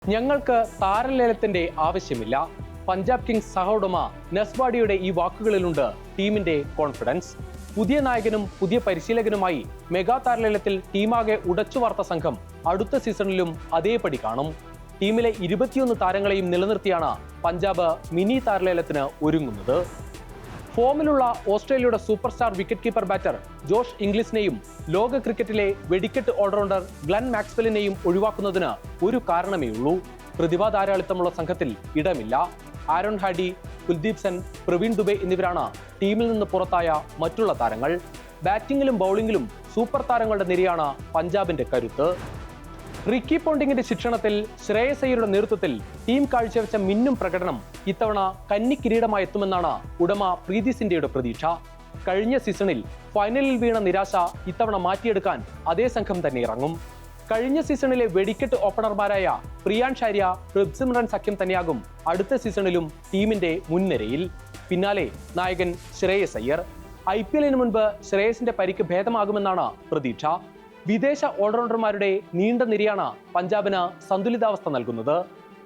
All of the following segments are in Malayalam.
ഞങ്ങൾക്ക് താരലേലത്തിന്റെ ആവശ്യമില്ല. പഞ്ചാബ് കിങ്സ് സഹോടമ നസ്വാഡിയുടെ ഈ വാക്കുകളിലുണ്ട് ടീമിന്റെ കോൺഫിഡൻസ്. പുതിയ നായകനും പുതിയ പരിശീലകനുമായി മെഗാ താരലേലത്തിൽ ടീമാകെ ഉടച്ചുവാർത്ത സംഘം അടുത്ത സീസണിലും അതേപടി കാണും. ടീമിലെ 21 താരങ്ങളെയും നിലനിർത്തിയാണ് പഞ്ചാബ് മിനി താരലേലത്തിന് ഒരുങ്ങുന്നത്. ഫോമിലുള്ള ഓസ്ട്രേലിയയുടെ super star wicket keeper batter Josh ഇംഗ്ലിസിനെയും ലോക ക്രിക്കറ്റിലെ വെടിക്കെട്ട് ഓൾറൗണ്ടർ ഗ്ലെൻ മാക്സ്വെലിനെയും ഒഴിവാക്കുന്നതിന് ഒരു കാരണമേ ഉള്ളൂ: പ്രതിഭാ ധാരാളിത്തമുള്ള സംഘത്തിൽ ഇടമില്ല. ആരോൺ ഹാഡി, കുൽദീപ് സെൻ, പ്രവീൺ ദുബെ എന്നിവരാണ് ടീമിൽ നിന്ന് പുറത്തായ മറ്റുള്ള താരങ്ങൾ. ബാറ്റിംഗിലും ബൗളിംഗിലും സൂപ്പർ താരങ്ങളുടെ നിരയാണ് പഞ്ചാബിന്റെ കരുത്ത്. റിക്കി പോണ്ടിങ്ങിന്റെ ശിക്ഷണത്തിൽ ശ്രേയസ് അയ്യരുടെ നേതൃത്വത്തിൽ ടീം കാഴ്ചവെച്ച മിന്നും പ്രകടനം ഇത്തവണ കന്നി കിരീടമായി എത്തുമെന്നാണ് ഉടമ പ്രീതി സിന്ധ്യയുടെ പ്രതീക്ഷ. കഴിഞ്ഞ സീസണിൽ ഫൈനലിൽ വീണ നിരാശ ഇത്തവണ മാറ്റിയെടുക്കാൻ അതേ സംഘം തന്നെ ഇറങ്ങും. കഴിഞ്ഞ സീസണിലെ വെടിക്കെട്ട് ഓപ്പണർമാരായ പ്രിയാൻ ഷാരിയ, പ്രഭ്സിമ്രൻ സഖ്യം തന്നെയാകും അടുത്ത സീസണിലും ടീമിന്റെ മുൻനിരയിൽ. പിന്നാലെ നായകൻ ശ്രേയസ് അയ്യർ. IPL മുൻപ് ശ്രേയസിന്റെ പരിക്ക് ഭേദമാകുമെന്നാണ് പ്രതീക്ഷ. വിദേശ ഓൾറൗണ്ടർമാരുടെ നീണ്ട നിരയാണ് പഞ്ചാബിന് സന്തുലിതാവസ്ഥ നൽകുന്നത്.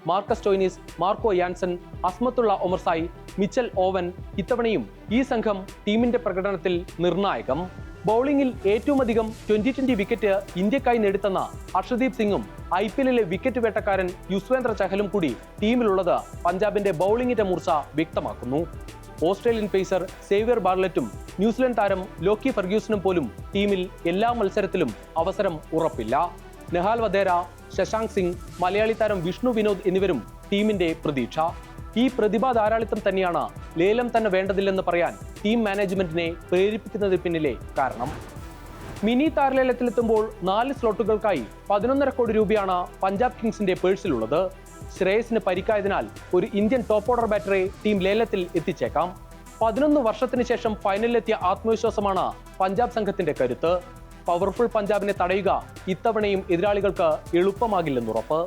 Marcus Stoinis, Marco Jansen, Azmatullah Omarzai, Mitchell Owen ഇത്തവണയും ഈ സംഘം ടീമിന്റെ പ്രകടനത്തിൽ നിർണായകം. ബൗളിംഗിൽ ഏറ്റവുമധികം 20-20 വിക്കറ്റ് ഇന്ത്യക്കായി നേടിത്തന്ന ഹർഷദീപ് സിംഗും IPL വിക്കറ്റ് വേട്ടക്കാരൻ യുസ്വേന്ദ്ര ചഹലും കൂടി ടീമിലുള്ളത് പഞ്ചാബിന്റെ ബൗളിംഗിന്റെ മൂർച്ച വ്യക്തമാക്കുന്നു. ഓസ്ട്രേലിയൻ പേസർ സേവ്യർ ബാർലറ്റും ന്യൂസിലൻഡ് താരം ലോക്കി ഫെർഗ്യൂസനും പോലും ടീമിൽ എല്ലാ മത്സരത്തിലും അവസരം ഉറപ്പില്ല. നെഹാൽ വധേര, ശശാങ്ക് സിംഗ്, മലയാളി താരം വിഷ്ണു വിനോദ് എന്നിവരും ടീമിന്റെ പ്രതീക്ഷ. ഈ പ്രതിഭാ ധാരാളിത്തം തന്നെയാണ് ലേലം തന്നെ വേണ്ടതില്ലെന്ന് പറയാൻ ടീം മാനേജ്മെന്റിനെ പ്രേരിപ്പിക്കുന്നതിന് പിന്നിലെ കാരണം. മിനി താരലേലത്തിലെത്തുമ്പോൾ 4 സ്ലോട്ടുകൾക്കായി 11.5 കോടി രൂപയാണ് പഞ്ചാബ് കിങ്സിന്റെ പേഴ്സിലുള്ളത്. ശ്രേയസിന് പരിക്കായതിനാൽ ഒരു ഇന്ത്യൻ ടോപ്പ് ഓർഡർ ബാറ്ററെ ടീം ലേലത്തിൽ എത്തിച്ചേക്കാം. 11 വർഷത്തിന് ശേഷം ഫൈനലിലെത്തിയ ആത്മവിശ്വാസമാണ് പഞ്ചാബ് സംഘത്തിന്റെ കരുത്ത്. പവർഫുൾ പഞ്ചാബിനെ തടയുക ഇത്തവണയും എതിരാളികൾക്ക് എളുപ്പമാകില്ലെന്നുറപ്പ്.